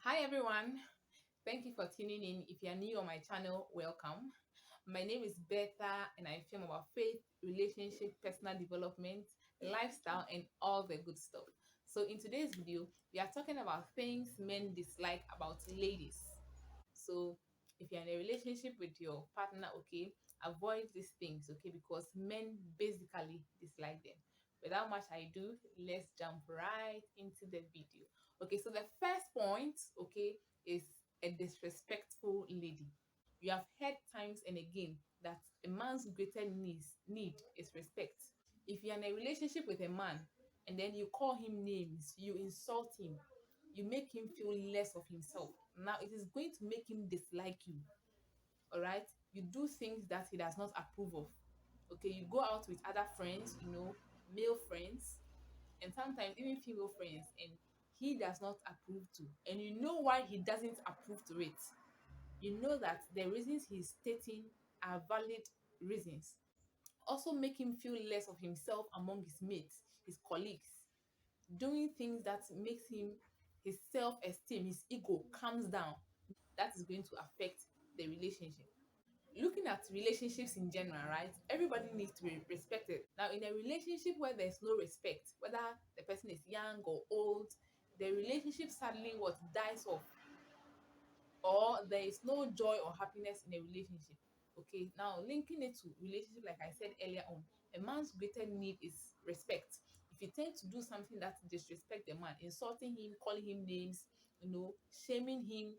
Hi everyone, thank you for tuning in. If you're new on my channel, welcome. My name is Bertha and I film about faith, relationship, personal development, lifestyle, and all the good stuff. So, in today's video, we are talking about things men dislike about ladies. So, if you're in a relationship with your partner, okay, avoid these things, okay, because men basically dislike them. Without much ado, let's jump right into the video. Okay, so the first point, okay, is a disrespectful lady. You have heard times and again that a man's greatest need is respect. If you're in a relationship with a man and then you call him names, you insult him, you make him feel less of himself. Now it is going to make him dislike you. All right, you do things that he does not approve of. Okay, you go out with other friends, male friends, and sometimes even female friends, and he does not approve to. And you know why he doesn't approve to it. You know that the reasons he's stating are valid reasons. Also make him feel less of himself among his mates, his colleagues, doing things that makes him, his self-esteem, his ego calms down. That is going to affect the relationship. Looking at relationships in general, right? Everybody needs to be respected. Now, in a relationship where there's no respect, whether the person is young or old, the relationship sadly what dies off, or there is no joy or happiness in a relationship. Okay, now linking it to relationship, like I said earlier on, a man's greatest need is respect. If you tend to do something that disrespect the man, insulting him, calling him names, shaming him,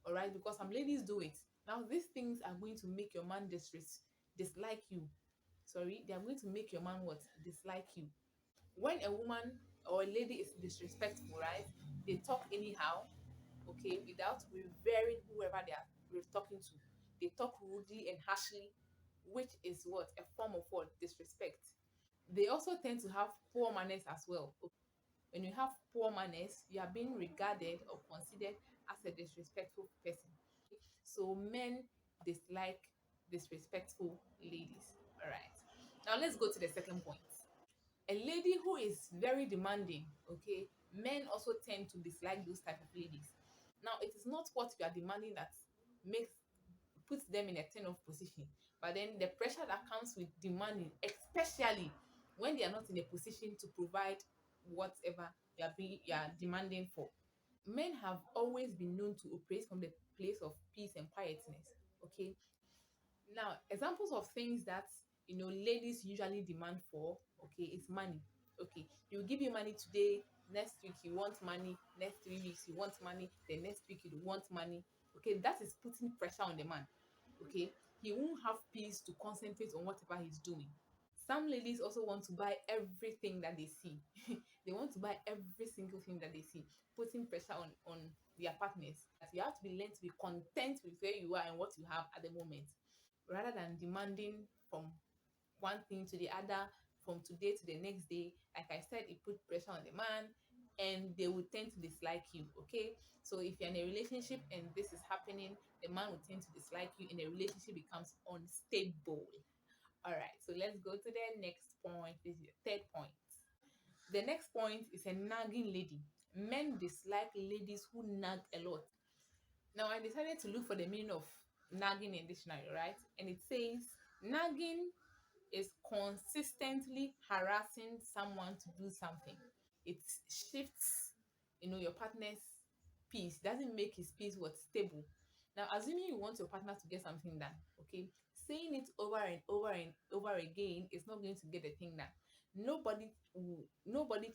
all right, because some ladies do it. Now, these things are going to make your man dislike you. Sorry, they are going to make your man what? Dislike you. When a woman or a lady is disrespectful, right? They talk anyhow, okay, without revering whoever they are talking to. They talk rudely and harshly, which is what? A form of what? Disrespect. They also tend to have poor manners as well. When you have poor manners, you are being regarded or considered as a disrespectful person. So men dislike disrespectful ladies. All right. Now let's go to the second point. A lady who is very demanding, okay, men also tend to dislike those type of ladies. Now it is not what you are demanding that makes puts them in a turn off position, but then the pressure that comes with demanding, especially when they are not in a position to provide whatever you are demanding for. Men have always been known to operate from the place of peace and quietness. Okay, now examples of things that ladies usually demand for, okay, is money. Okay, you give you money today, next week you want money, next 3 weeks you want money, the next week you want money. Okay, that is putting pressure on the man. Okay, he won't have peace to concentrate on whatever he's doing. Some ladies also want to buy everything that they see. They want to buy every single thing that they see, putting pressure on their partners. You have to be learned to be content with where you are and what you have at the moment, rather than demanding from one thing to the other, from today to the next day. Like I said, it put pressure on the man and they will tend to dislike you. Okay, so if you're in a relationship and this is happening, the man will tend to dislike you and the relationship becomes unstable. All right, so let's go to the next point. This is the third point. The next point is a nagging lady. Men dislike ladies who nag a lot. Now, I decided to look for the meaning of nagging in dictionary, right? And it says nagging is consistently harassing someone to do something. It shifts, your partner's peace, doesn't make his peace what stable. Now, assuming you want your partner to get something done, okay, saying it over and over and over again is not going to get the thing done. Nobody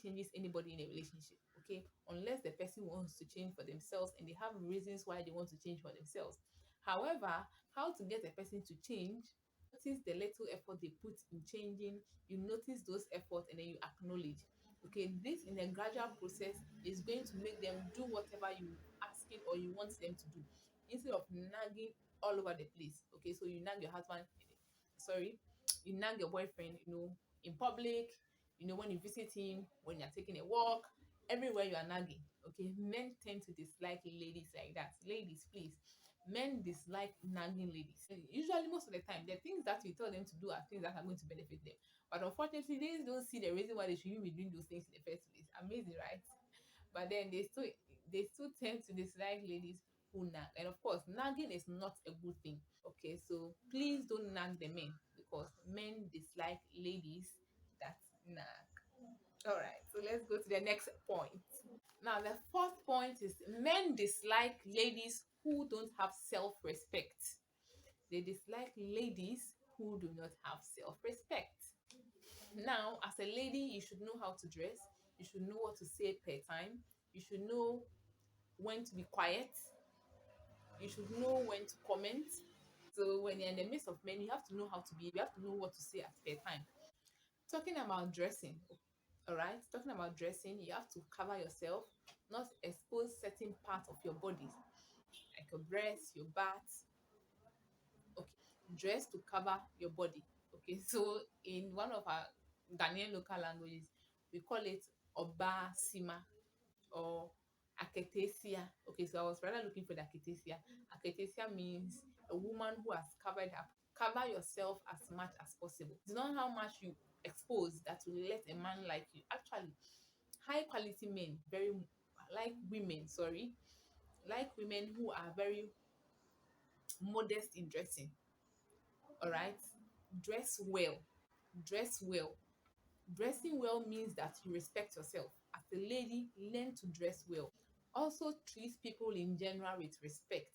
changes anybody in a relationship, okay, unless the person wants to change for themselves and they have reasons why they want to change for themselves. However, how to get a person to change, notice the little effort they put in changing, you notice those efforts and then you acknowledge. Okay, this in a gradual process is going to make them do whatever you asking or you want them to do instead of nagging all over the place. Okay, so you nag your husband, sorry, you nag your boyfriend, in public, when you visit him, when you're taking a walk, everywhere you are nagging. Okay, men tend to dislike ladies like that. Ladies, please, men dislike nagging ladies. Usually, most of the time, the things that you tell them to do are things that are going to benefit them. But unfortunately, they don't see the reason why they should even be doing those things in the first place. Amazing, right? But then they still they still tend to dislike ladies who nag. And of course, nagging is not a good thing. Okay, so please don't nag the men because men dislike ladies that nag. All right, so let's go to the next point. Now, the fourth point is men dislike ladies who don't have self respect. They dislike ladies who do not have self respect. Now, as a lady, you should know how to dress, you should know what to say per time, you should know when to be quiet, you should know when to comment. So, when you're in the midst of men, you have to know how to be, you have to know what to say at per time. Talking about dressing, all right, talking about dressing, you have to cover yourself, not expose certain parts of your body like your breast, your butt. Okay, dress to cover your body. Okay, so in one of our Ghanaian local languages, we call it Oba Sima or Aketesia. Okay, so I was rather looking for the Aketesia. Aketesia means a woman who has covered up. Cover yourself as much as possible. It's not how much you expose that will let a man like you. Actually, high quality men, very like women, sorry, like women who are very modest in dressing. All right, dress well, dress well. Dressing well means that you respect yourself. As a lady, learn to dress well. Also, treat people in general with respect.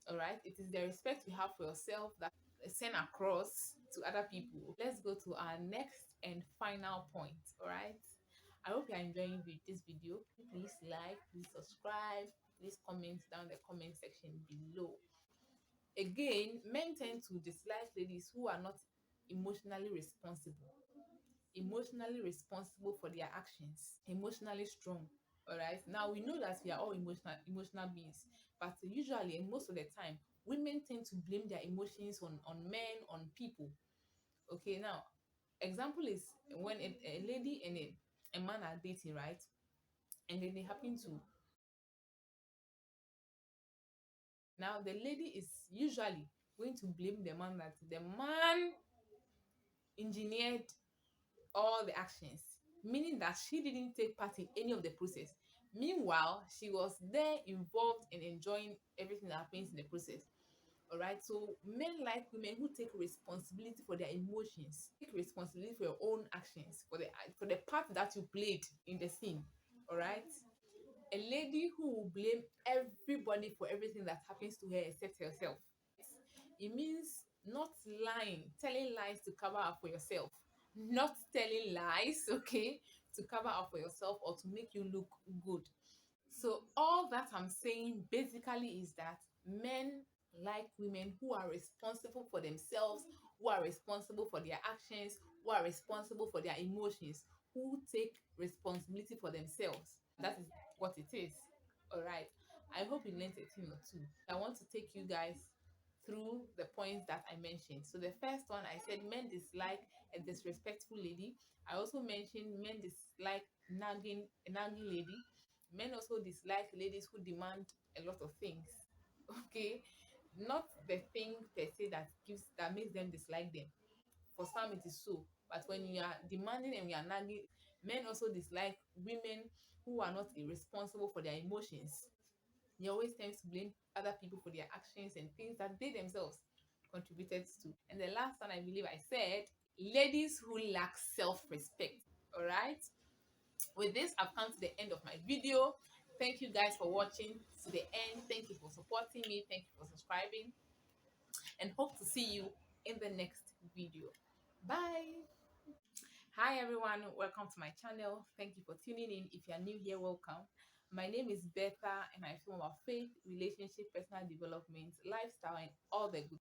All right, it is the respect you have for yourself that send across to other people. Let's go to our next and final point. All right, I hope you're enjoying this video. Please like, please subscribe, please comment down the comment section below. Again, men tend to dislike ladies who are not emotionally responsible. Emotionally responsible for their actions, emotionally strong. All right. Now we know that we are all emotional beings, but usually and most of the time, women tend to blame their emotions on men, on people. Okay. Now, example is when a lady and a man are dating, right? And then they happen to now the lady is usually going to blame the man that the man engineered all the actions, meaning that she didn't take part in any of the process. Meanwhile, she was there involved in enjoying everything that happens in the process. All right. So men like women who take responsibility for their emotions, take responsibility for your own actions, for the part that you played in the scene. All right. A lady who will blame everybody for everything that happens to her except herself. It means not lying, telling lies to cover up for yourself, not telling lies, okay, to cover up for yourself or to make you look good. So, all that I'm saying basically is that men like women who are responsible for themselves, who are responsible for their actions, who are responsible for their emotions, who take responsibility for themselves. That is what it is. All right. I hope you learned a thing or two. I want to take you guys through the points that I mentioned. So the first one I said men dislike a disrespectful lady. I also mentioned men dislike a nagging lady. Men also dislike ladies who demand a lot of things. Okay, not the thing per se that makes them dislike them. For some it is so, but when you are demanding and you are nagging, men also dislike women who are not irresponsible for their emotions. They always tend to blame other people for their actions and things that they themselves contributed to. And the last one I believe I said, ladies who lack self-respect. All right. With this, I've come to the end of my video. Thank you guys for watching to the end. Thank you for supporting me. Thank you for subscribing. And hope to see you in the next video. Bye. Hi everyone, welcome to my channel. Thank you for tuning in. If you are new here, welcome. My name is Bertha and I film about faith, relationship, personal development, lifestyle, and all the good